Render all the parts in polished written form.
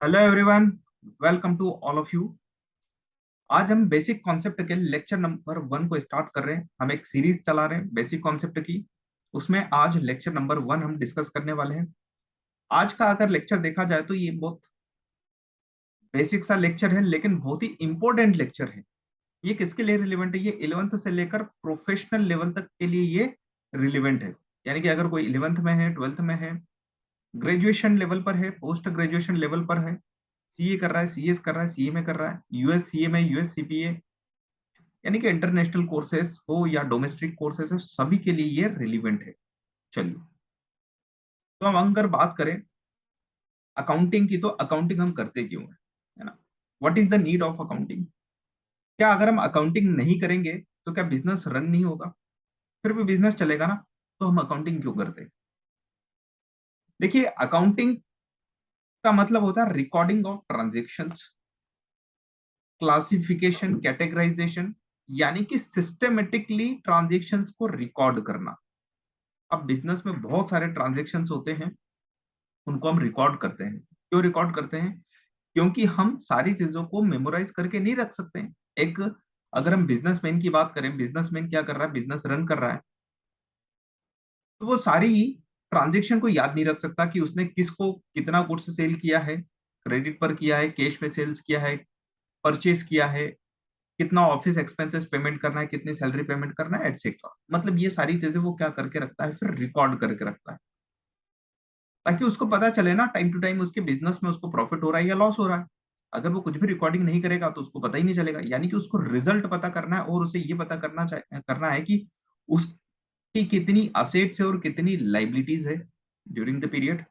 Hello everyone, welcome to all of you. आज हम basic concept के लेक्चर नंबर 1 को स्टार्ट कर रहे हैं। हम एक सीरीज चला रहे हैं बेसिक कॉन्सेप्ट की। उसमें आज लेक्चर नंबर 1 हम डिस्कस करने वाले हैं। आज का अगर लेक्चर देखा जाए तो ये बहुत बेसिक सा लेक्चर है, लेकिन बहुत ही इंपॉर्टेंट लेक्चर है। ये किसके लिए रिलेवेंट है? ये 11th से लेकर प्रोफेशनल लेवल तक के लिए ये रिलेवेंट है। यानी कि अगर कोई 11th में है, 12th में है, ग्रेजुएशन लेवल पर है, पोस्ट ग्रेजुएशन लेवल पर है, सीए कर रहा है, सीएस कर रहा है, सीए में कर रहा है, यूएस सीए में, यूएस सीपीए, यानी कि इंटरनेशनल कोर्सेस हो या डोमेस्टिक कोर्सेस हो, सभी के लिए ये रिलीवेंट है। चलिए, तो हम अगर बात करें अकाउंटिंग की, तो अकाउंटिंग हम करते क्यों है ना? What is the need of accounting? क्या अगर हम अकाउंटिंग नहीं करेंगे तो क्या बिजनेस रन नहीं होगा? फिर भी बिजनेस चलेगा ना, तो हम अकाउंटिंग क्यों करते हैं? देखिए, अकाउंटिंग का मतलब होता है recording of transactions, classification, categorisation, यानी कि सिस्टमेटिकली ट्रांजेक्शन्स को रिकॉर्ड करना। अब बिजनेस में बहुत सारे ट्रांजेक्शन्स होते हैं, उनको हम रिकॉर्ड करते हैं। क्यों रिकॉर्ड करते हैं? क्योंकि हम सारी चीजों को मेमोराइज करके नहीं रख सकते हैं। एक, अगर हम बिजनेसमैन की बात करें, बिजनेसमैन क्या कर रहा है? बिजनेस रन कर रहा है, तो वो सारी ट्रांजेक्शन को याद नहीं रख सकता कि उसने किसको कितना गुड्स सेल किया है, क्रेडिट पर किया है, कैश में सेल्स किया है, परचेज किया है, कितना ऑफिस एक्सपेंसेस पेमेंट करना है, कितनी सैलरी पेमेंट करना है, एटसेट्रा। मतलब ये सारी चीजें वो क्या करके रखता है? फिर रिकॉर्ड करके रखता है, ताकि उसको पता चले ना टाइम टू टाइम उसके बिजनेस में उसको प्रॉफिट हो रहा है या लॉस हो रहा है। अगर वो कुछ भी रिकॉर्डिंग नहीं करेगा तो उसको पता ही नहीं चलेगा। यानी कि उसको रिजल्ट पता करना है, और उसे ये पता करना है कि उसकी कितनी असेट्स है और कितनी लाइबिलिटीज है during the period.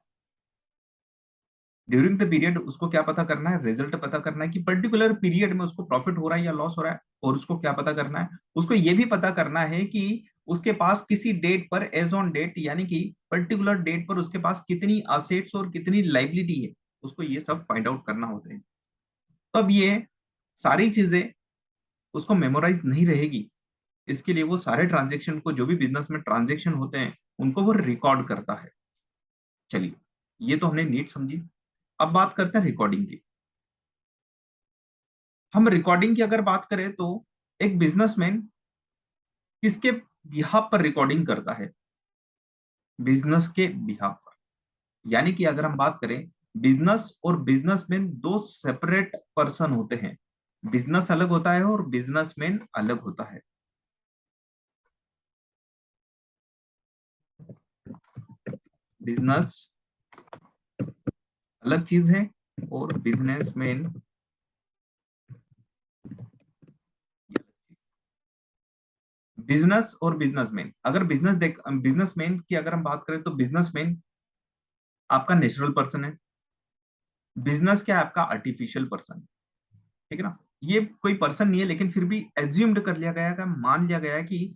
During the period उसको क्या पता करना है? रिजल्ट पता करना है कि पर्टिकुलर पीरियड में उसको प्रॉफिट हो रहा है या लॉस हो रहा है। और उसको क्या पता करना है? उसको ये भी पता करना है कि उसके पास किसी डेट पर, एज ऑन डेट, यानी कि पर्टिकुलर डेट पर उसके पास कितनी असेट्स और कितनी लाइबिलिटी है। उसको ये सब फाइंड आउट करना होते हैं। तब ये सारी चीजें उसको मेमोराइज नहीं रहेगी। इसके लिए वो सारे ट्रांजेक्शन को, जो भी बिजनेस में ट्रांजेक्शन होते हैं, उनको वो रिकॉर्ड करता है। चलिए, ये तो हमने नीड समझी। अब बात करते हैं रिकॉर्डिंग की। हम रिकॉर्डिंग की अगर बात करें तो एक बिजनेसमैन किसके बिहाफ पर रिकॉर्डिंग करता है? बिजनेस के बिहाफ पर। यानी कि अगर हम बात करें, बिजनेस और बिजनेसमैन दो सेपरेट पर्सन होते हैं। बिजनेस अलग होता है और बिजनेसमैन अलग होता है। बिजनेस अलग चीज है और बिजनेसमैन, बिजनेस और बिजनेसमैन, अगर बिजनेसमैन की अगर हम बात करें तो बिजनेसमैन आपका नेचुरल पर्सन है। बिजनेस क्या है? आपका आर्टिफिशियल पर्सन। ठीक है ना? ये कोई पर्सन नहीं है, लेकिन फिर भी एज्यूम्ड कर लिया गया है, मान लिया गया है कि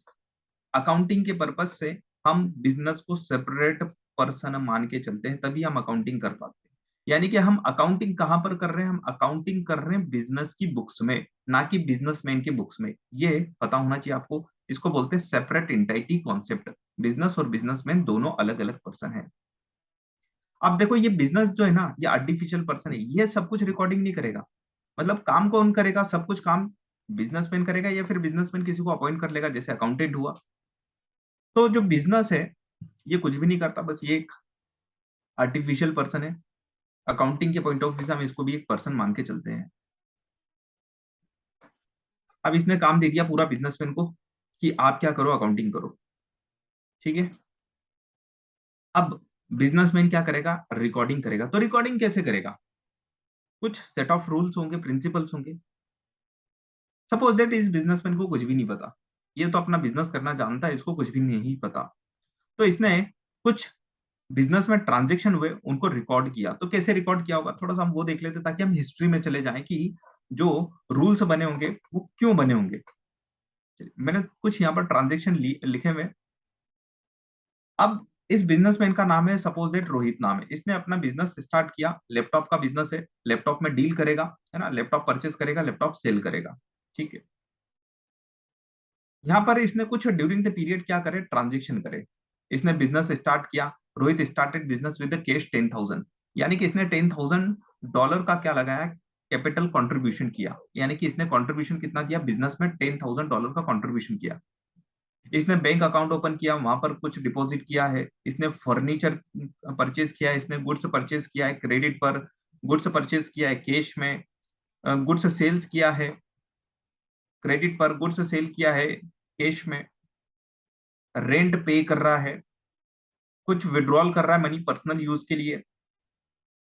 अकाउंटिंग के पर्पज से हम बिजनेस को सेपरेट पर्सन मान के चलते हैं, तभी हम अकाउंटिंग कर पाते हैं। यानी कि हम अकाउंटिंग कहां पर कर रहे हैं? हम अकाउंटिंग कर रहे हैं बिजनेस की बुक्स में, ना कि बिजनेसमैन की बुक्स में। ये पता होना चाहिए आपको। इसको बोलते हैं सेपरेट एंटिटी कॉन्सेप्ट। बिजनेस और बिजनेसमैन दोनों अलग अलग पर्सन है। अब देखो, ये बिजनेस जो है ना, ये आर्टिफिशियल पर्सन है, ये सब कुछ रिकॉर्डिंग नहीं करेगा। मतलब काम कौन करेगा? सब कुछ काम बिजनेसमैन करेगा, या फिर बिजनेसमैन किसी को अपॉइंट कर लेगा, जैसे अकाउंटेंट हुआ। तो जो बिजनेस है, ये कुछ भी नहीं करता, बस ये एक आर्टिफिशियल पर्सन है। अकाउंटिंग के पॉइंट ऑफ व्यू से हम इसको भी एक पर्सन मान के चलते हैं। अब इसने काम दे दिया पूरा बिजनेसमैन को कि आप क्या करो? अकाउंटिंग करो। ठीक है। अब बिजनेसमैन क्या करेगा? रिकॉर्डिंग करेगा। तो रिकॉर्डिंग कैसे करेगा? कुछ सेट ऑफ रूल्स होंगे, प्रिंसिपल्स होंगे। सपोज दैट इस बिजनेसमैन को कुछ भी नहीं पता, ये तो अपना बिजनेस करना जानता है, इसको कुछ भी नहीं पता। तो इसने कुछ बिजनेस में ट्रांजेक्शन हुए, उनको रिकॉर्ड किया। तो कैसे रिकॉर्ड किया होगा, थोड़ा सा हम वो देख लेते, ताकि हम हिस्ट्री में चले जाएं कि जो रूल्स बने होंगे वो क्यों बने होंगे। मैंने कुछ यहाँ पर ट्रांजेक्शन लिखे हुए। अब इस बिजनेसमैन का नाम है, सपोज दैट रोहित नाम है। इसने अपना बिजनेस स्टार्ट किया, लैपटॉप का बिजनेस है, लैपटॉप में डील करेगा, है ना? लैपटॉप परचेस करेगा, लैपटॉप सेल करेगा। ठीक है। यहाँ पर इसने कुछ ड्यूरिंग द पीरियड क्या करे? ट्रांजेक्शन करे। इसने बिजनेस स्टार्ट किया। Rohit started business with cash 10,000, यानी कि इसने 10,000 डॉलर का क्या लगाया, कैपिटल कंट्रीब्यूशन किया, यानी कि इसने कंट्रीब्यूशन कितना दिया बिजनेस में, $10,000 का कंट्रीब्यूशन किया। इसने बैंक अकाउंट ओपन किया, वहां पर कुछ डिपॉजिट किया है, इसने फर्नीचर परचेज किया है, इसने गुड्स परचेज किया है क्रेडिट पर, गुड्स परचेज किया है कैश में, गुड्स सेल्स किया है क्रेडिट पर, गुड्स सेल किया है कैश में, रेंट पे कर रहा है, कुछ विड्रॉल कर रहा है मनी पर्सनल यूज के लिए,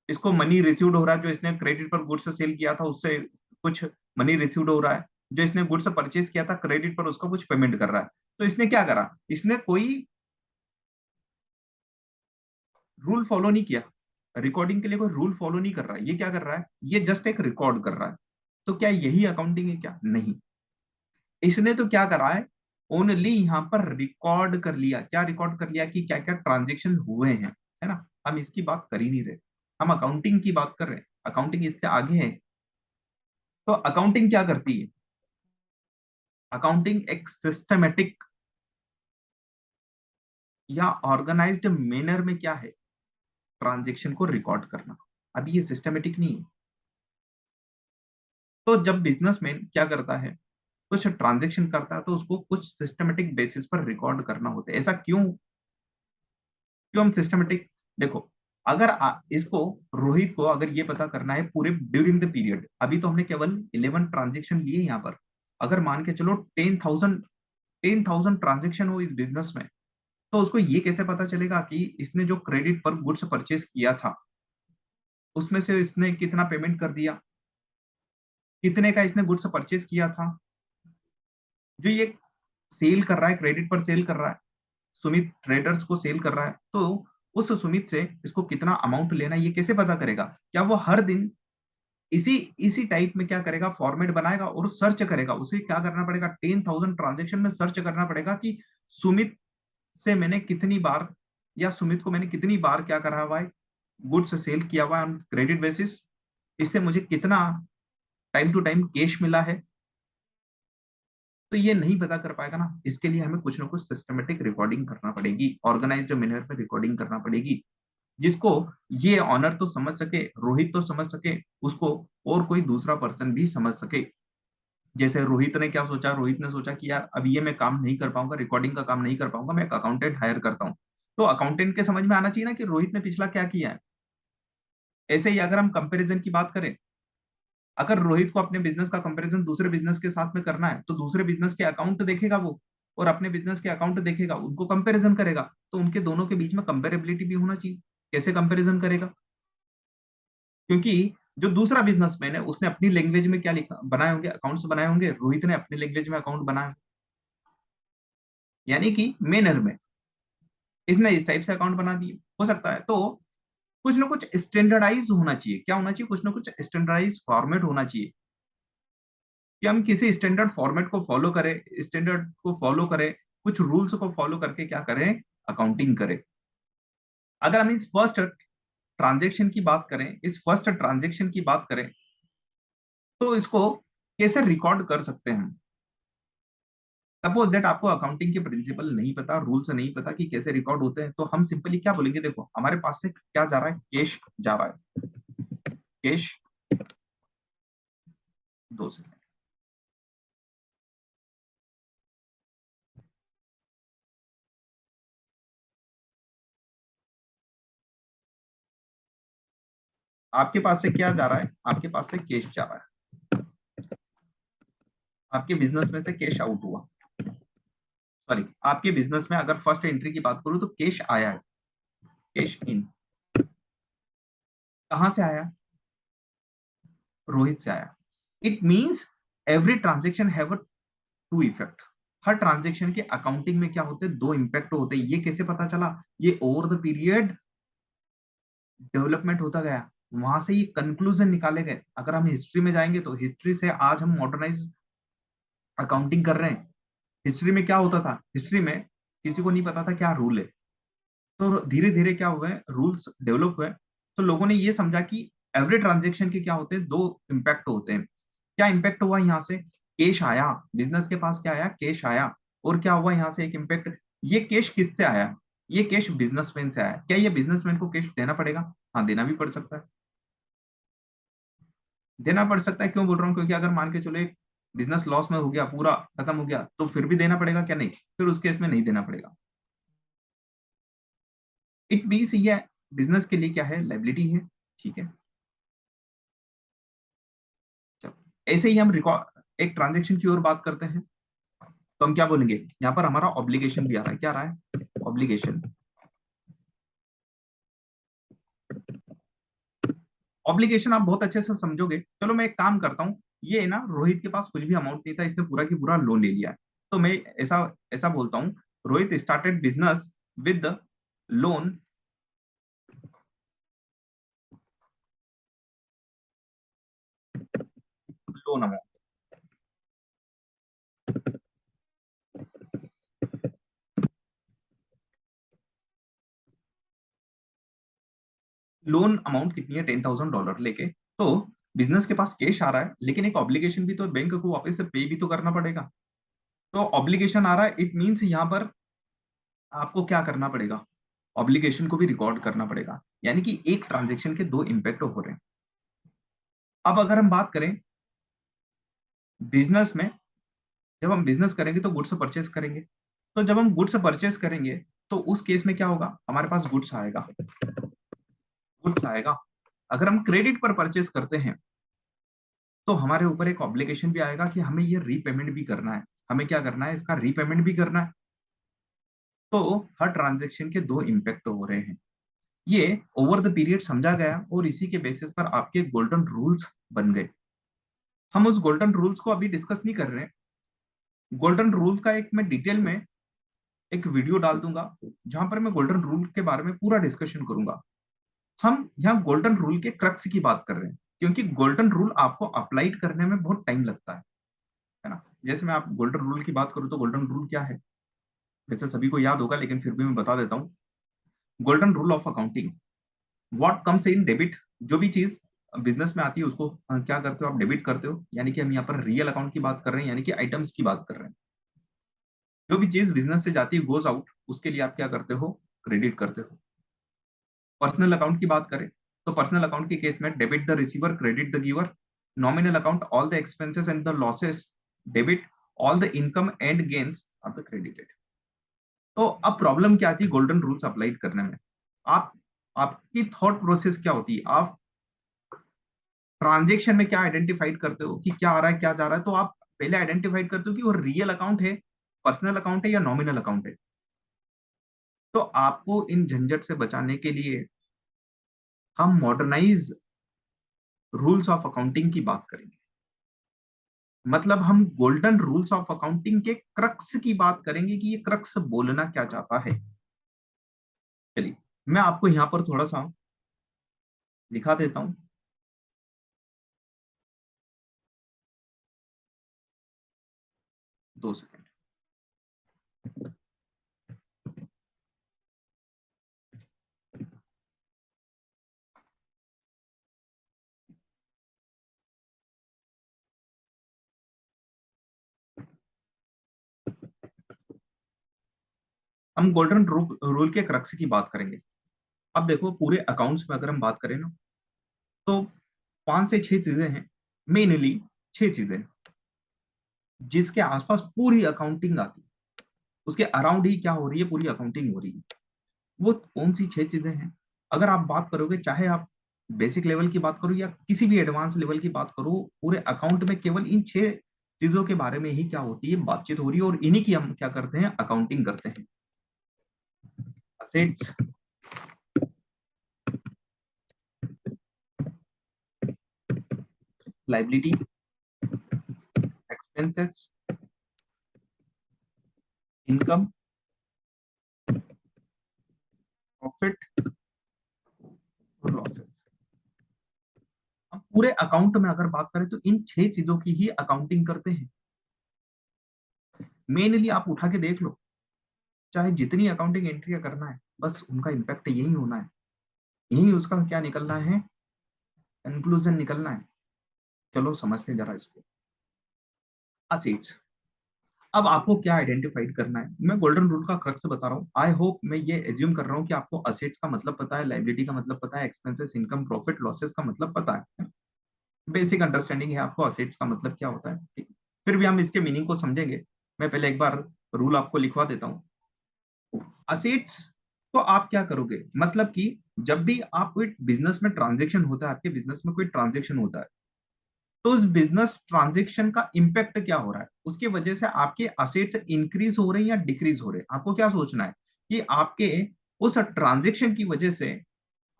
इसको मनी रिसीव्ड हो रहा है, जो इसने क्रेडिट पर गुड्स सेल किया था उससे कुछ मनी रिसीव्ड हो रहा है, जो इसने गुड्स परचेज किया था क्रेडिट पर उसका कुछ पेमेंट कर रहा है। तो इसने क्या करा, इसने कोई रूल फॉलो नहीं किया, रिकॉर्डिंग के लिए कोई रूल फॉलो नहीं कर रहा है, ये क्या कर रहा है, ये जस्ट एक रिकॉर्ड कर रहा है। तो क्या यही अकाउंटिंग है क्या, नहीं। इसने तो क्या करा है, ओनली यहाँ पर रिकॉर्ड कर लिया, क्या रिकॉर्ड कर लिया कि क्या क्या ट्रांजेक्शन हुए हैं, है ना। हम इसकी बात कर ही नहीं रहे, हम अकाउंटिंग की बात कर रहे हैं, अकाउंटिंग इससे आगे है। तो अकाउंटिंग क्या करती है, अकाउंटिंग एक सिस्टमेटिक या ऑर्गेनाइज्ड मैनर में क्या है, ट्रांजेक्शन को रिकॉर्ड करना। अभी ये सिस्टमेटिक नहीं है। तो जब बिजनेसमैन क्या करता है, कुछ ट्रांजेक्शन करता है, तो उसको कुछ सिस्टमेटिक बेसिस पर रिकॉर्ड करना होता है। ऐसा क्यों, क्यों हम सिस्टमेटिक, देखो, अगर इसको, रोहित को अगर ये पता करना है पूरे ड्यूरिंग द पीरियड, अभी तो हमने केवल 11 ट्रांजेक्शन लिए यहाँ पर, अगर मान के चलो 10,000 ट्रांजेक्शन हो इस बिजनेस में, तो उसको ये कैसे पता चलेगा कि इसने जो क्रेडिट पर गुड्स परचेज किया था उसमें से इसने कितना पेमेंट कर दिया, कितने का इसने गुड्स परचेज किया था, जो ये सेल कर रहा है क्रेडिट पर सेल कर रहा है, सुमित ट्रेडर्स को सेल कर रहा है, तो उस सुमित से इसको कितना अमाउंट लेना है ये कैसे पता करेगा। क्या वो हर दिन इसी इसी टाइप में क्या करेगा, फॉर्मेट बनाएगा और सर्च करेगा, उसे क्या करना पड़ेगा, 10,000 ट्रांजेक्शन में सर्च करना पड़ेगा कि सुमित से मैंने कितनी बार, या सुमित को मैंने कितनी बार क्या करा हुआ है, गुड्स सेल किया हुआ है क्रेडिट बेसिस, इससे मुझे कितना टाइम टू टाइम कैश मिला है। तो ये नहीं पता कर पाएगा ना, इसके लिए हमें कुछ ना कुछ सिस्टमेटिक रिकॉर्डिंग करना पड़ेगी, ऑर्गेनाइज्ड मैनर में रिकॉर्डिंग करना पड़ेगी, जिसको ये ऑनर तो समझ सके, रोहित तो समझ सके, उसको और कोई दूसरा पर्सन भी समझ सके। जैसे रोहित ने क्या सोचा, रोहित ने सोचा कि यार अब ये मैं काम नहीं कर पाऊंगा, रिकॉर्डिंग का काम नहीं कर पाऊंगा, मैं एक अकाउंटेंट हायर करता हूँ। तो अकाउंटेंट के समझ में आना चाहिए ना कि रोहित ने पिछला क्या किया है। ऐसे ही अगर हम कंपैरिजन की बात करें, अगर रोहित को अपने बिजनेस का कंपैरिजन दूसरे बिजनेस के साथ में करना है, तो दूसरे बिजनेस के अकाउंट देखेगा वो, और अपने बिजनेस के अकाउंट देखेगा, उनको कंपैरिजन करेगा, तो उनके दोनों के बीच में कंपेरेबिलिटी भी होना चाहिए। कैसे कंपैरिजन करेगा, क्योंकि जो दूसरा बिजनेसमैन है उसने अपनी लैंग्वेज में क्या लिखा बनाए होंगे, अकाउंट्स बनाए होंगे, रोहित ने अपनी लैंग्वेज में अकाउंट बनाए, यानी कि मेनर में इसने इस टाइप से अकाउंट बना दिए, हो सकता है। तो कुछ ना कुछ स्टैंडर्डाइज होना चाहिए, क्या होना चाहिए, कुछ ना कुछ स्टैंडर्डाइज फॉर्मेट होना चाहिए, कि हम किसी स्टैंडर्ड फॉर्मेट को फॉलो करें, स्टैंडर्ड को फॉलो करें, कुछ रूल्स को फॉलो करके क्या करें, अकाउंटिंग करें। अगर हम इस फर्स्ट ट्रांजेक्शन की बात करें, इस फर्स्ट ट्रांजेक्शन की बात करें, तो इसको कैसे रिकॉर्ड कर सकते हैं। सपोज दैट आपको अकाउंटिंग के प्रिंसिपल नहीं पता, रूल्स नहीं पता कि कैसे रिकॉर्ड होते हैं, तो हम सिंपली क्या बोलेंगे, देखो हमारे पास से क्या जा रहा है, कैश जा रहा है, कैश, 2 सेकंड। आपके पास से क्या जा रहा है, आपके पास से कैश जा रहा है, आपके बिजनेस में से कैश आउट हुआ, सॉरी आपके बिजनेस में अगर फर्स्ट एंट्री की बात करूं तो कैश आया है, कैश इन, कहां से आया, रोहित से आया। It means every transaction have a two effect, हर ट्रांजेक्शन के अकाउंटिंग में क्या होते हैं, दो इम्पैक्ट होते हैं। ये कैसे पता चला, ये ओवर द पीरियड डेवलपमेंट होता गया, वहां से ये कंक्लूजन निकाले गए। अगर हम हिस्ट्री में जाएंगे तो हिस्ट्री से आज हम मॉडर्नाइज अकाउंटिंग कर रहे हैं। हिस्ट्री में क्या होता था, हिस्ट्री में किसी को नहीं पता था क्या रूल है, तो धीरे धीरे क्या हुआ है, रूल्स डेवलप हुए, तो लोगों ने ये समझा कि एवरी ट्रांजेक्शन के क्या होते हैं, दो इम्पैक्ट होते हैं। क्या इम्पैक्ट हुआ यहाँ से, कैश आया, बिजनेस के पास क्या आया, कैश आया, और क्या हुआ यहाँ से एक इम्पैक्ट, ये कैश किससे आया, ये कैश बिजनेसमैन से आया। क्या ये बिजनेसमैन को कैश देना पड़ेगा, हाँ देना भी पड़ सकता है। देना पड़ सकता है। क्यों बोल रहा हूँ? क्योंकि अगर मान के चलो एक बिजनेस लॉस में हो गया, पूरा खत्म हो गया, तो फिर भी देना पड़ेगा क्या? नहीं, फिर उस केस में नहीं देना पड़ेगा। इट मीन्स ये बिजनेस के लिए क्या है? लाइबिलिटी है। ठीक है, चलो ऐसे ही हम रिकॉर्ड एक ट्रांजेक्शन की ओर बात करते हैं, तो हम क्या बोलेंगे? यहाँ पर हमारा ऑब्लिगेशन भी आ रहा है। क्या आ रहा है? ऑब्लिगेशन। ऑब्लिगेशन आप बहुत अच्छे से समझोगे। चलो मैं एक काम करता हूँ, ये ना रोहित के पास कुछ भी अमाउंट नहीं था, इसने पूरा की पूरा लोन ले लिया है। तो मैं ऐसा ऐसा बोलता हूँ, Rohit started business with loan, loan amount. Loan amount कितनी है? $10,000 लेके। तो बिजनेस के पास कैश आ रहा है, लेकिन एक ऑब्लिगेशन भी तो, बैंक को वापस से पे भी तो करना पड़ेगा। तो ऑब्लिगेशन आ रहा है, इट मीन्स यहाँ पर आपको क्या करना पड़ेगा? ऑब्लिगेशन को भी रिकॉर्ड करना पड़ेगा। यानी कि एक ट्रांजेक्शन के दो इम्पैक्ट हो रहे हैं। अब अगर हम बात करें बिजनेस में, जब हम बिजनेस करेंगे तो गुड्स परचेस करेंगे। तो जब हम गुड्स परचेस करेंगे, तो उस केस में क्या होगा? हमारे पास गुड्स आएगा, गुड्स आएगा। अगर हम क्रेडिट पर परचेस करते हैं, तो हमारे ऊपर एक ऑब्लिगेशन भी आएगा कि हमें ये रीपेमेंट भी करना है। हमें क्या करना है? इसका रीपेमेंट भी करना है। तो हर ट्रांजेक्शन के दो इम्पैक्ट हो रहे हैं। ये ओवर द पीरियड समझा गया, और इसी के बेसिस पर आपके गोल्डन रूल्स बन गए। हम उस गोल्डन रूल्स को अभी डिस्कस नहीं कर रहे हैं। गोल्डन रूल का एक मैं डिटेल में एक वीडियो डाल दूंगा, जहां पर मैं गोल्डन रूल के बारे में पूरा डिस्कशन करूंगा। हम यहाँ गोल्डन रूल के क्रक्स की बात कर रहे हैं, क्योंकि गोल्डन रूल आपको अप्लाइड करने में बहुत टाइम लगता है ना। जैसे मैं आप गोल्डन रूल की बात करूं, तो गोल्डन रूल क्या है? वैसे सभी को याद होगा, लेकिन फिर भी मैं बता देता हूँ। Golden rule of accounting, what comes in debit. जो भी चीज बिजनेस में आती है, उसको क्या करते हो? आप डेबिट करते हो। यानी कि हम यहाँ पर रियल अकाउंट की बात कर रहे हैं, यानी कि आइटम्स की बात कर रहे हैं। जो भी चीज बिजनेस से जाती है, गोज आउट, उसके लिए आप क्या करते हो? क्रेडिट करते हो। पर्सनल अकाउंट की बात करें, तो पर्सनल अकाउंट के केस में debit the receiver, credit the giver. Nominal account, all the expenses and the losses debit, all the income and gains are the credited. तो अब प्रॉब्लम क्या आती है गोल्डन रूल्स अप्लाई करने में? आप आपकी थॉट प्रोसेस क्या होती है? आप ट्रांजेक्शन में क्या आइडेंटिफाइड करते हो कि क्या आ रहा है, क्या जा रहा है? तो आप पहले आइडेंटिफाइड करते हो कि वो रियल अकाउंट है, पर्सनल अकाउंट है, या नॉमिनल अकाउंट है। तो आपको इन झंझट से बचाने के लिए हम मॉडर्नाइज रूल्स ऑफ अकाउंटिंग की बात करेंगे। मतलब हम गोल्डन रूल्स ऑफ अकाउंटिंग के क्रक्स की बात करेंगे कि ये क्रक्स बोलना क्या चाहता है। चलिए, मैं आपको यहां पर थोड़ा सा दिखा देता हूं। 2 सेकंड। हम गोल्डन रूल के क्रक्स की बात करेंगे। अब देखो, पूरे अकाउंट्स में अगर हम बात करें ना, तो 5 से 6 चीजें हैं, मेनली 6 चीजें जिसके आसपास पूरी अकाउंटिंग आती है। उसके अराउंड ही क्या हो रही है? पूरी अकाउंटिंग हो रही है। वो कौन सी 6 चीजें हैं? अगर आप बात करोगे, चाहे आप बेसिक लेवल की बात करो या किसी भी एडवांस लेवल की बात करो, पूरे अकाउंट में केवल इन 6 चीजों के बारे में ही क्या होती है? बातचीत हो रही है, और इन्हीं की हम क्या करते हैं? अकाउंटिंग करते हैं। Assets, liability, expenses, income, profit और लॉसेस। हम पूरे अकाउंट में अगर बात करें, तो इन 6 चीजों की ही अकाउंटिंग करते हैं। मेनली आप उठा के देख लो, चाहे जितनी अकाउंटिंग एंट्री करना है, बस उनका इम्पैक्ट यही होना है। यही उसका क्या निकलना है? कंक्लूजन निकलना है। चलो समझते हैं जरा इसको। असेट्स। अब आपको क्या आइडेंटिफाइड करना है? मैं गोल्डन रूल का क्रक्स बता रहा हूँ। आई होप, मैं ये एज्यूम कर रहा हूँ कि आपको असेट्स का मतलब पता है, लाइबिलिटी का मतलब पता है, एक्सपेंसेस, इनकम, प्रॉफिट, लॉसेस का मतलब पता है। बेसिक अंडरस्टैंडिंग है आपको असेट्स का मतलब क्या होता है, ठीक है। फिर भी हम इसके मीनिंग को समझेंगे। मैं पहले एक बार रूल आपको लिखवा देता हूँ। असेट्स तो आप क्या करोगे, मतलब कि जब भी आप कोई बिजनेस में ट्रांजेक्शन होता है, आपके बिजनेस में कोई ट्रांजेक्शन होता है, तो उस बिजनेस ट्रांजेक्शन का इंपैक्ट क्या हो रहा है, उसकी वजह से आपके असेट्स इंक्रीज हो रहे हैं या डिक्रीज हो रहे हैं। आपको क्या सोचना है कि आपके उस ट्रांजेक्शन की वजह से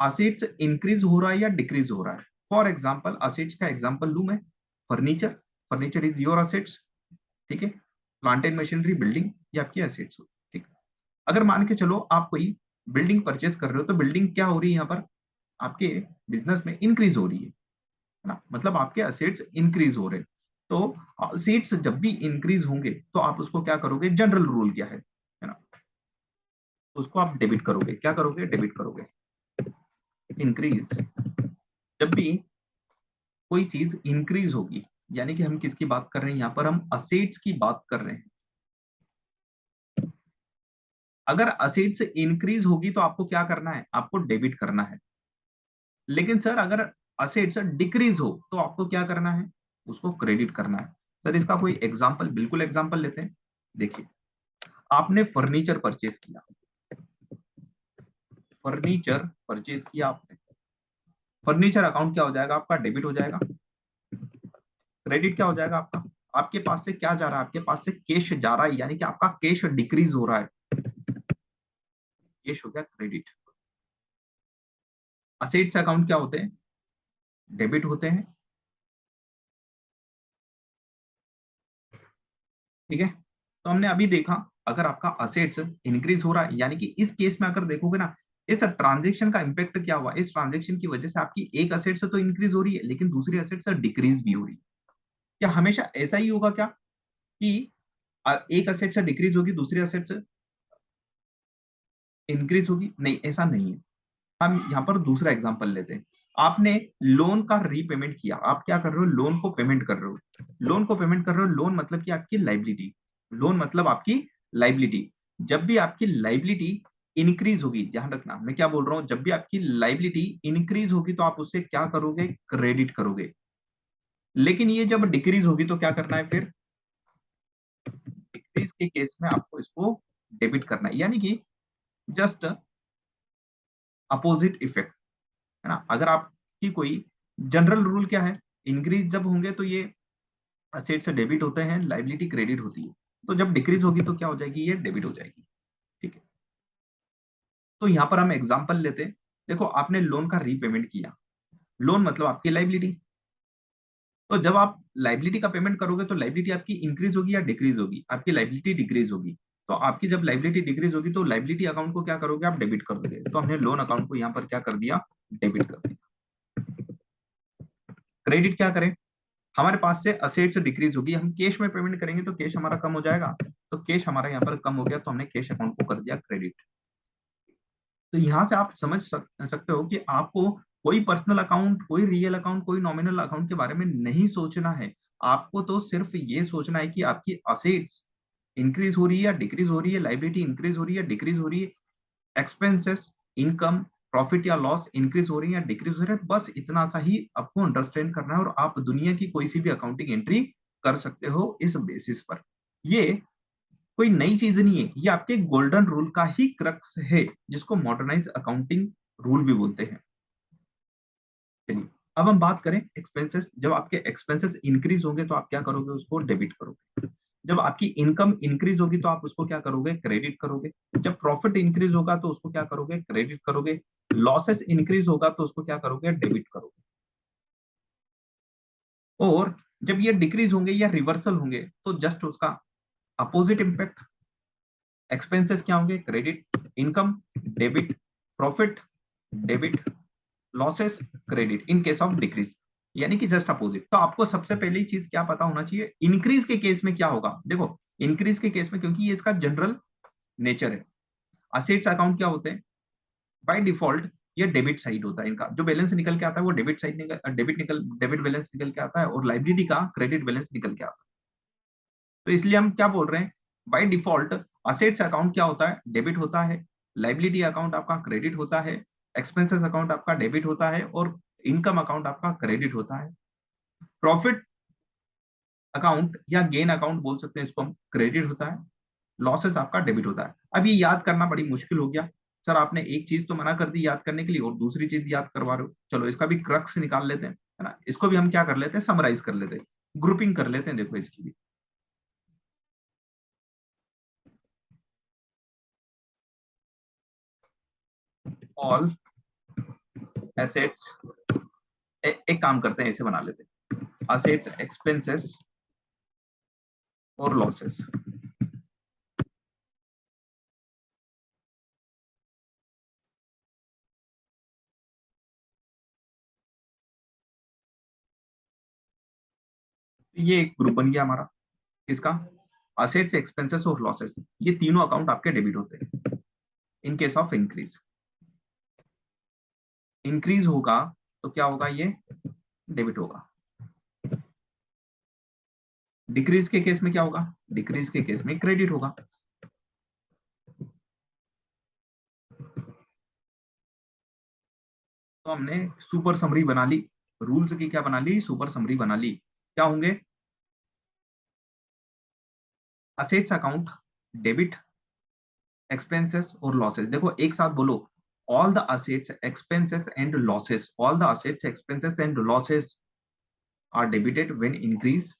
असेट्स इंक्रीज हो रहा है या डिक्रीज हो रहा है। फॉर एग्जाम्पल, असेट्स का एग्जाम्पल लू मैं, furniture, furniture is your assets, ठीक है। प्लांट एंड मशीनरी, बिल्डिंग, ये आपकी असेट्स हो, ठीक। अगर मान के चलो आप कोई बिल्डिंग परचेस कर रहे हो, तो बिल्डिंग क्या हो रही है यहाँ पर, आपके बिजनेस में इंक्रीज हो रही है ना, मतलब आपके असेट्स इंक्रीज हो रहे हैं। तो असेट्स जब भी इंक्रीज होंगे तो आप उसको क्या करोगे, जनरल रूल क्या है ना, उसको आप डेबिट करोगे। क्या करोगे, डेबिट करोगे। इंक्रीज, जब भी कोई चीज इंक्रीज होगी, यानी कि हम किसकी बात कर रहे हैं यहाँ पर, हम असेट्स की बात कर रहे हैं। अगर असेट्स इंक्रीज होगी तो आपको क्या करना है, आपको डेबिट करना है। लेकिन सर अगर असेट्स डिक्रीज हो तो आपको क्या करना है, उसको क्रेडिट करना है। सर इसका कोई एग्जांपल, बिल्कुल एग्जांपल लेते हैं। देखिए, आपने फर्नीचर परचेज किया, फर्नीचर परचेज किया आपने, फर्नीचर अकाउंट क्या हो जाएगा आपका, डेबिट हो जाएगा। क्रेडिट क्या हो जाएगा आपका, आपके पास से क्या जा रहा है, आपके पास से कैश जा रहा है, यानी कि आपका कैश डिक्रीज हो रहा है, कैश हो गया क्रेडिट। असेट्स अकाउंट क्या होते हैं, डेबिट होते हैं, ठीक है। तो हमने अभी देखा, अगर आपका असेट्स इंक्रीज हो रहा है, यानी कि इस केस में अगर देखोगे ना, इस ट्रांजेक्शन का इंपैक्ट क्या हुआ, इस ट्रांजेक्शन की वजह से आपकी एक असेट्स तो इंक्रीज हो रही है, लेकिन दूसरी असेट्स डिक्रीज भी हो रही है। क्या हमेशा ऐसा ही होगा क्या कि एक असेट से डिक्रीज होगी, दूसरी असेट से इंक्रीज होगी? नहीं, ऐसा नहीं है। हम यहाँ पर दूसरा एग्जांपल लेते हैं। आपने लोन का रीपेमेंट किया, आप क्या कर रहे हो, लोन को पेमेंट कर रहे हो, लोन को पेमेंट कर रहे हो। लोन मतलब कि आपकी लाइबिलिटी, लोन मतलब आपकी लाइबिलिटी। जब भी आपकी लाइबिलिटी इंक्रीज होगी, ध्यान रखना मैं क्या बोल रहा हूं, जब भी आपकी लाइबिलिटी इंक्रीज होगी तो आप उससे क्या करोगे, क्रेडिट करोगे। लेकिन ये जब डिक्रीज होगी तो क्या करना है, फिर डिक्रीज के केस में आपको इसको डेबिट करना है, यानी कि जस्ट अपोजिट इफेक्ट, है ना। अगर आपकी कोई जनरल रूल क्या है, इंक्रीज जब होंगे तो ये असेट से डेबिट होते हैं, लाइबिलिटी क्रेडिट होती है। तो जब डिक्रीज होगी तो क्या हो जाएगी, ये डेबिट हो जाएगी, ठीक है। तो यहाँ पर हम एग्जांपल लेते हैं। देखो, आपने लोन का रीपेमेंट किया, लोन मतलब आपकी लाइबिलिटी। तो जब आप लाइबिलिटी का पेमेंट करोगे तो लाइबिलिटी आपकी इंक्रीज होगी या डिक्रीज होगी, आपकी लाइबिलिटी डिक्रीज होगी। तो आपकी जब लाइबिलिटी डिक्रीज होगी तो लाइबिलिटी अकाउंट को क्या करोगे, आप डेबिट कर दोगे। तो हमने लोन अकाउंट को यहाँ पर क्या कर दिया, डेबिट कर दिया। क्रेडिट क्या करें, हमारे पास से असेट्स डिक्रीज होगी, हम कैश में पेमेंट करेंगे तो कैश हमारा कम हो जाएगा। तो कैश हमारा यहाँ पर कम हो गया, तो हमने कैश अकाउंट को कर दिया क्रेडिट। तो यहाँ से आप समझ सकते हो कि आपको कोई पर्सनल अकाउंट, कोई रियल अकाउंट, कोई नॉमिनल अकाउंट के बारे में नहीं सोचना है। आपको तो सिर्फ ये सोचना है कि आपकी असेट्स इंक्रीज हो रही है या डिक्रीज हो रही है, लाइबिलिटी इंक्रीज हो रही है, डिक्रीज हो रही है, एक्सपेंसेस, इनकम, प्रॉफिट या लॉस इंक्रीज हो रही है या डिक्रीज हो रही है। बस इतना सा ही आपको अंडरस्टैंड करना है और आप दुनिया की कोई सी भी अकाउंटिंग एंट्री कर सकते हो इस बेसिस पर। ये कोई नई चीज नहीं है, ये आपके गोल्डन रूल का ही क्रक्स है, जिसको मॉडर्नाइज अकाउंटिंग रूल भी बोलते हैं। चलिए, अब हम बात करें एक्सपेंसेस। जब आपके एक्सपेंसेस इंक्रीज होंगे तो आप क्या करोगे, उसको डेबिट करोगे। जब आपकी इनकम इंक्रीज होगी तो आप उसको क्या करोगे, क्रेडिट करोगे। जब प्रॉफिट इंक्रीज होगा तो उसको क्या करोगे, क्रेडिट करोगे। लॉसेस इंक्रीज होगा तो उसको क्या करोगे, डेबिट करोगे। और जब ये डिक्रीज होंगे या रिवर्सल होंगे तो जस्ट उसका अपोजिट इंपैक्ट। एक्सपेंसेस क्या होंगे, credit, income debit, profit debit, losses credit in case of decrease, यानी कि जस्ट अपोजिट। तो आपको सबसे पहली चीज क्या पता होना चाहिए, इंक्रीज के केस में क्या होगा। देखो, इंक्रीज के केस में, क्योंकि ये इसका जनरल नेचर है, असेट्स अकाउंट क्या होते हैं, बाय डिफॉल्ट ये डेबिट साइड होता है। इनका जो बैलेंस निकल के आता है वो डेबिट साइड निकल, डेबिट बैलेंस निकल के आता है, और लाइबिलिटी का क्रेडिट बैलेंस निकल के आता है। तो इसलिए हम क्या बोल रहे हैं, बाय डिफॉल्ट असेट्स अकाउंट क्या होता है, डेबिट होता है। लाइबिलिटी अकाउंट आपका क्रेडिट होता है। एक्सपेंसेस अकाउंट आपका डेबिट होता है और इनकम अकाउंट आपका क्रेडिट होता है। प्रॉफिट अकाउंट या गेन अकाउंट बोल सकते हैं इसको हम, क्रेडिट होता है, लॉसेस आपका डेबिट होता है। अब ये याद करना बड़ी मुश्किल हो गया, सर आपने एक चीज तो मना कर दी याद करने के लिए और दूसरी चीज याद करवा रहे हो। चलो इसका भी क्रक्स निकाल लेते हैं, है ना, इसको भी हम क्या कर लेते हैं, समराइज कर लेते हैं, ग्रुपिंग कर लेते हैं। देखो इसकी भी, ऑल एसेट्स, एक काम करते हैं ऐसे बना लेते हैं, असेट्स एक्सपेंसेस और लॉसेस। ये एक ग्रुप बन गया हमारा, किसका, असेट्स एक्सपेंसेस और लॉसेस। ये तीनों अकाउंट आपके डेबिट होते हैं in case of increase. Increase होगा तो क्या होगा, ये डेबिट होगा। डिक्रीज के केस में क्या होगा, डिक्रीज के केस में क्रेडिट होगा। तो हमने सुपर समरी बना ली, रूल्स की क्या बना ली, सुपर समरी बना ली। क्या होंगे, असेट्स अकाउंट डेबिट, एक्सपेंसेस और लॉसेस। देखो एक साथ बोलो, all the assets expenses and losses, all the assets expenses and losses are debited when increase.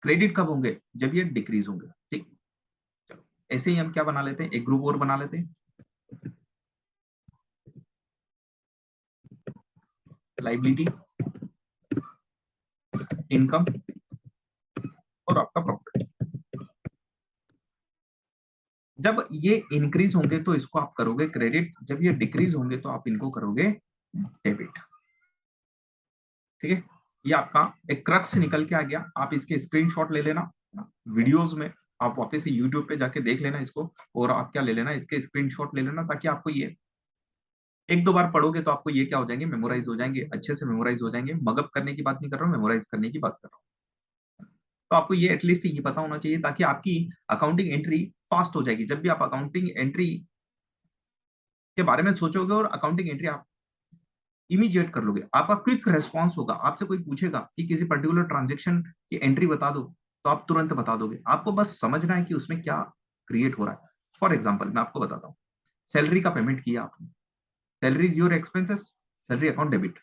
Credit कब होंगे, जब ये डिक्रीज होंगे। ठीक, चलो ऐसे ही हम क्या बना लेते हैं, एक ग्रुप और बना लेते हैं, लाइबिलिटी, इनकम और आपका प्रॉफिट। जब ये इंक्रीज होंगे तो इसको आप करोगे क्रेडिट, जब ये डिक्रीज होंगे तो आप इनको करोगे डेबिट। ठीक है, ये आपका एक क्रक्स निकल के आ गया। आप इसके स्क्रीनशॉट ले लेना वीडियोस में, आप वापस से यूट्यूब पे जाके देख लेना इसको, और आप क्या ले लेना, इसके स्क्रीनशॉट ले लेना, ताकि आपको ये एक दो बार पढ़ोगे तो आपको ये क्या हो जाएंगे, मेमोराइज हो जाएंगे, अच्छे से मेमोराइज हो जाएंगे। मगअप करने की बात नहीं कर रहा हूँ, मेमोराइज करने की बात कर रहा हूँ। तो आपको ये एटलीस्ट ये पता होना चाहिए, ताकि आपकी अकाउंटिंग एंट्री फास्ट हो जाएगी। जब भी आप अकाउंटिंग एंट्री के बारे में सोचोगे और अकाउंटिंग एंट्री आप इमीडिएट कर लोगे, आपका क्विक रेस्पॉन्स होगा। आपसे कोई पूछेगा कि किसी पर्टिकुलर ट्रांजेक्शन की एंट्री बता दो, तो आप तुरंत बता दोगे। आपको बस समझना है कि उसमें क्या क्रिएट हो रहा है। फॉर एग्जाम्पल मैं आपको बताता हूँ, सैलरी का पेमेंट किया आपने, salary is your expenses, salary account debit.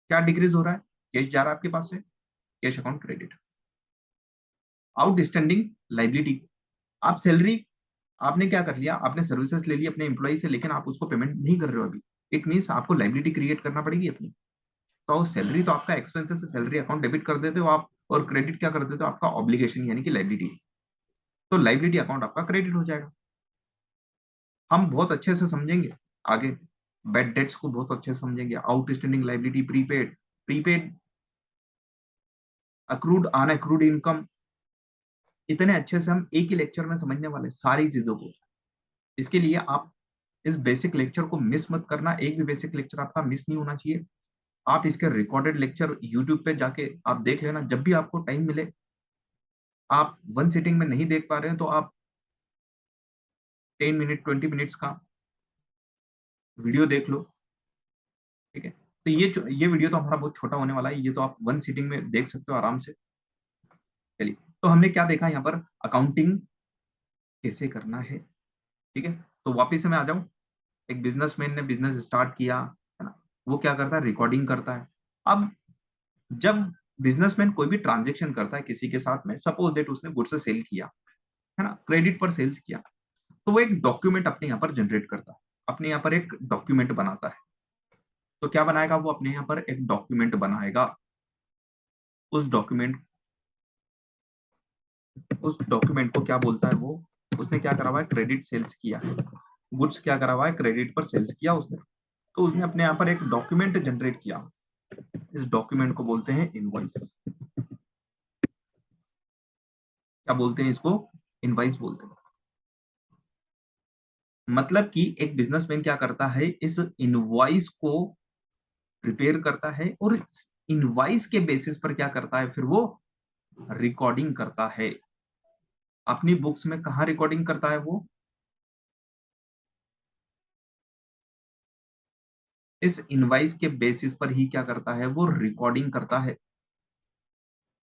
क्या डिक्रीज हो रहा है, कैश जा रहा है आपके पास से, cash account credit. Outstanding liability, आप सैलरी, आपने क्या कर लिया, आपने सर्विसेज ले ली अपने एम्प्लॉय से, लेकिन आप उसको पेमेंट नहीं कर रहे हो अभी। इट मीन्स आपको लाइबिलिटी क्रिएट करना पड़ेगी अपनी। तो सैलरी तो आपका एक्सपेंसेस से सैलरी अकाउंट डेबिट कर देते हो आप, और क्रेडिट क्या कर देते हो, आपका ऑब्लिगेशन यानी कि लाइबिलिटी। तो लाइबिलिटी अकाउंट आपका क्रेडिट हो जाएगा। हम बहुत अच्छे से समझेंगे आगे, बैड डेट्स को बहुत अच्छे से समझेंगे, outstanding liability, prepaid, prepaid, accrued, unaccrued income, इतने अच्छे से हम एक ही लेक्चर में समझने वाले सारी चीजों को। इसके लिए आप इस बेसिक लेक्चर को मिस मत करना, एक भी बेसिक लेक्चर आपका मिस नहीं होना चाहिए। आप इसके रिकॉर्डेड लेक्चर यूट्यूब पे जाके आप देख लेना, जब भी आपको टाइम मिले। आप वन सीटिंग में नहीं देख पा रहे हैं तो आप 10 मिनट 20 मिनट्स का वीडियो देख लो। ठीक है, तो ये वीडियो तो हमारा बहुत छोटा होने वाला है, ये तो आप वन सीटिंग में देख सकते हो आराम से। चलिए, तो हमने क्या देखा यहाँ पर, अकाउंटिंग कैसे करना है। ठीक है, तो वापिस से मैं आ जाऊं, एक बिजनेसमैन ने बिजनेस स्टार्ट किया, है ना, वो क्या करता है, रिकॉर्डिंग करता है। अब जब बिजनेसमैन कोई भी ट्रांजेक्शन करता है किसी के साथ में, सपोज दैट उसने गुड्स से सेल किया, है ना, क्रेडिट पर सेल्स किया, तो वो एक डॉक्यूमेंट अपने यहाँ पर जनरेट करता है, अपने यहाँ पर एक डॉक्यूमेंट बनाता है। तो क्या बनाएगा वो, अपने यहाँ पर एक डॉक्यूमेंट बनाएगा। उस डॉक्यूमेंट उस डॉक्यूमेंट को क्या बोलता है वो, उसने क्या करा हुआ है, क्रेडिट सेल्स किया है, गुड्स क्या करा हुआ है, क्रेडिट पर सेल्स किया उसने। तो उसने अपने यहाँ पर एक डॉक्यूमेंट जनरेट किया, इस डॉक्यूमेंट को बोलते हैं इनवॉइस। क्या बोलते हैं इसको, इनवॉइस बोलते हैं। मतलब कि एक बिजनेसमैन क्या करता है, इस इनवॉइस को प्रिपेयर करता है, और इस इनवॉइस के बेसिस पर क्या करता है, फिर वो रिकॉर्डिंग करता है। अपनी बुक्स में कहाँ रिकॉर्डिंग करता है वो, इस इनवाइस के बेसिस पर ही क्या करता है, वो रिकॉर्डिंग करता है।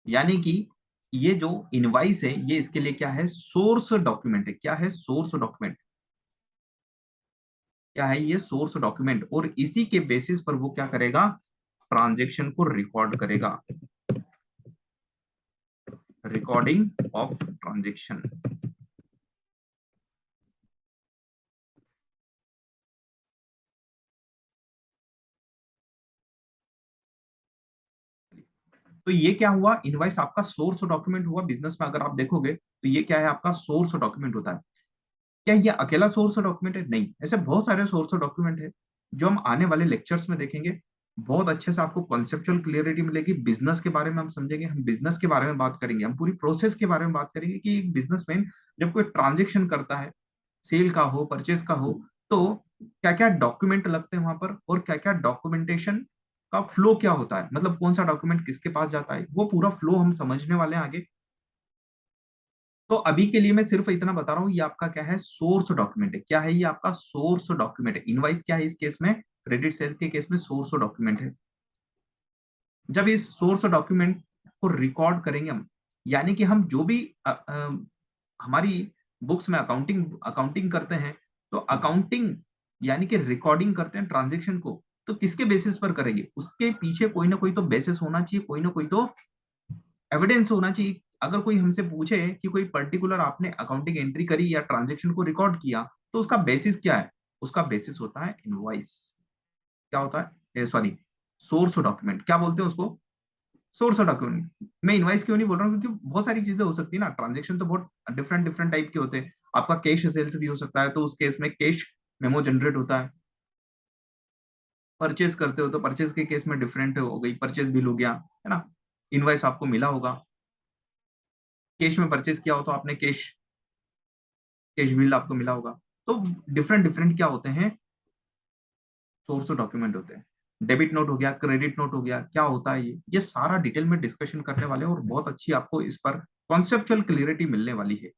यानी कि ये जो इनवाइस है ये इसके लिए क्या है, सोर्स डॉक्यूमेंट है। क्या है, सोर्स डॉक्यूमेंट। क्या है ये, सोर्स डॉक्यूमेंट। और इसी के बेसिस पर वो क्या करेगा, ट्रांजेक्शन को रिकॉर्ड करेगा। Recording of transaction. तो ये क्या हुआ, इनवाइस आपका सोर्स डॉक्यूमेंट हुआ। बिजनेस में अगर आप देखोगे तो ये क्या है, आपका सोर्स डॉक्यूमेंट होता है। क्या ये अकेला सोर्स डॉक्यूमेंट है? नहीं, ऐसे बहुत सारे सोर्स डॉक्यूमेंट है जो हम आने वाले लेक्चर्स में देखेंगे। बहुत अच्छे से आपको कॉन्सेप्चुअल क्लियरिटी मिलेगी। बिजनेस के बारे में हम समझेंगे, हम बिजनेस के बारे में बात करेंगे, हम पूरी प्रोसेस के बारे में बात करेंगे कि एक बिजनेसमैन जब कोई ट्रांजेक्शन करता है, सेल का हो, परचेज का हो, तो क्या क्या डॉक्यूमेंट लगते हैं वहां पर, और क्या क्या डॉक्यूमेंटेशन का फ्लो क्या होता है, मतलब कौन सा डॉक्यूमेंट किसके पास जाता है, वो पूरा फ्लो हम समझने वाले हैं आगे। तो अभी के लिए मैं सिर्फ इतना बता रहा हूँ, ये आपका क्या है, सोर्स डॉक्यूमेंट है। क्या है ये, आपका सोर्स डॉक्यूमेंट है। इनवाइस क्या है इस केस में, क्रेडिट सेल्स के केस में सोर्स डॉक्यूमेंट है। जब इस सोर्स डॉक्यूमेंट को रिकॉर्ड करेंगे हम, यानी कि हम जो भी हमारी बुक्स में अकाउंटिंग अकाउंटिंग करते हैं, तो अकाउंटिंग यानी कि रिकॉर्डिंग करते हैं ट्रांजेक्शन को, तो किसके बेसिस पर करेंगे, उसके पीछे कोई ना कोई तो बेसिस होना चाहिए, कोई ना कोई तो एविडेंस होना चाहिए। अगर कोई हमसे पूछे कि कोई पर्टिकुलर आपने अकाउंटिंग एंट्री करी या ट्रांजेक्शन को रिकॉर्ड किया, तो उसका बेसिस क्या है, उसका बेसिस होता है इनवॉइस। क्या होता है, सॉरी, सोर्स डॉक्यूमेंट। क्या बोलते हैं उसको, सोर्स डॉक्यूमेंट। मैं इनवाइस क्यों नहीं बोल रहा हूँ, क्योंकि बहुत सारी चीजें हो सकती है ना, ट्रांजेक्शन तो बहुत डिफरेंट डिफरेंट टाइप के होते हैं। आपका कैश सेल्स भी हो सकता है, तो उस केस में कैश मेमो जनरेट होता है। परचेज करते हो तो परचेज के केस में डिफरेंट हो गई, परचेज बिल हो गया, है ना। इनवाइस आपको मिला होगा, कैश में परचेज किया हो तो आपने कैश कैश बिल आपको मिला होगा। तो डिफरेंट डिफरेंट क्या होते हैं, सोर्स डॉक्यूमेंट होते हैं। डेबिट नोट हो गया, क्रेडिट नोट हो गया, क्या होता है ये सारा डिटेल में डिस्कशन करने वाले हैं, और बहुत अच्छी आपको इस पर कॉन्सेप्चुअल क्लियरिटी मिलने वाली है।